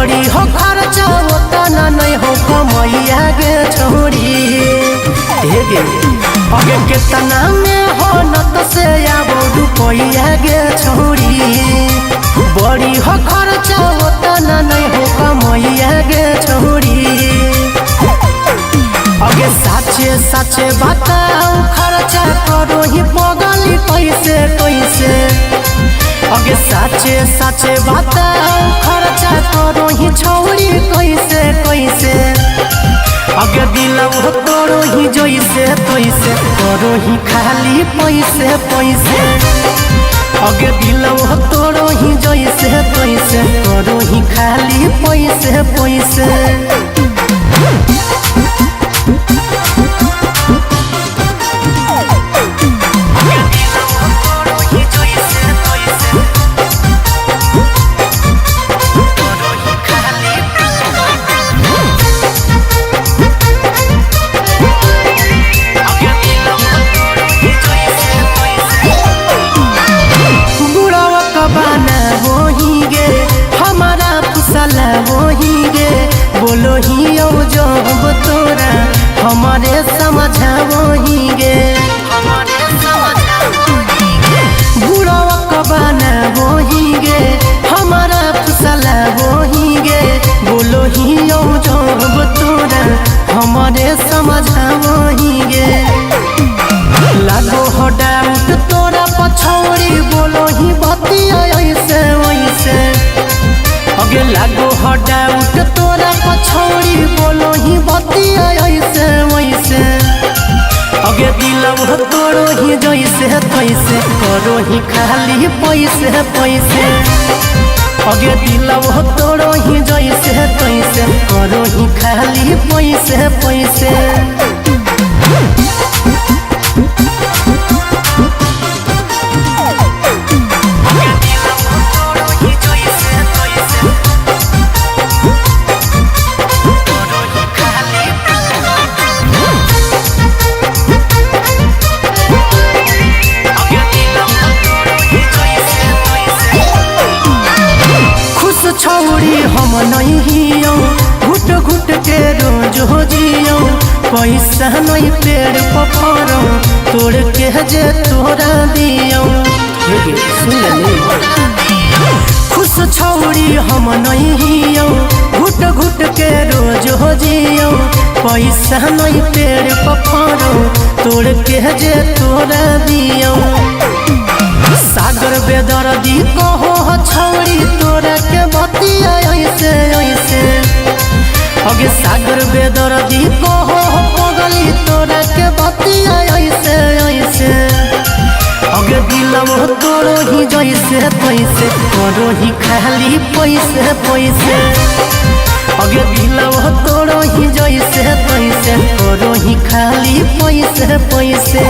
बड़ी हो खर्चा होता ना नहीं हो कमैया गे छोड़ी अगे कितना में हो न तो से आबो रुपैया गे छोड़ी बड़ी हो खर्चा होता ना नहीं हो कमैया गे छोड़ी अगे साचे साचे बताओ खर्चा करो ही पगली कैसे कैसे अगे साचे साचे बताओ खर्चा करो ही छोड़ी कैसे कैसे अगे दिलव तोरो ही जैसे तैसे करो ही खाली पैसे पैसे अगे दिलव तोरो ही जैसे तैसे करो ही खाली पैसे पैसे बोलो ही जब तोरा हमारे समझा वही गे बुढ़वा कबाना वही गे हमारा फुसला वही गे बोलो ही जब तोरा हमारे समझा वही गे लागो हो डाउट तोरा पछौड़ी बोलो ही बतिया ऐसे वैसे अगे लागो हो डाउट तोरा पछौड़ी बोलो ही बतिया ऐसे वैसे अगे दिलव तोरो ही जैसे तैसे करो ही खाली पैसे पैसे अगे दिलव तोरो ही जैसे तैसे करो ही खाली पैसे पैसे छोड़ी हम नहीं हियो घुट घुट के रोज हो जियो पैसा नहीं पेड़ पफरो तोड़ के जे तोरा दियो खुश छोड़ी हम नहीं हियो घुट घुट के रोज हो जियो पैसा नहीं पेड़ पफरो तोड़ के जे तोरा दियो सागर बेदर्दी कहो छोड़ी तोरा के बतिया ऐसे ऐसे अगे सागर बेदर्दी कहो पगली तोरा के बतिया ऐसे ऐसे अगे दिलव तोरो ही जैसे तैसे करो ही खाली पैसे पैसे अगे दिलव तोरो ही जैसे तैसे करो ही खाली पैसे पैसे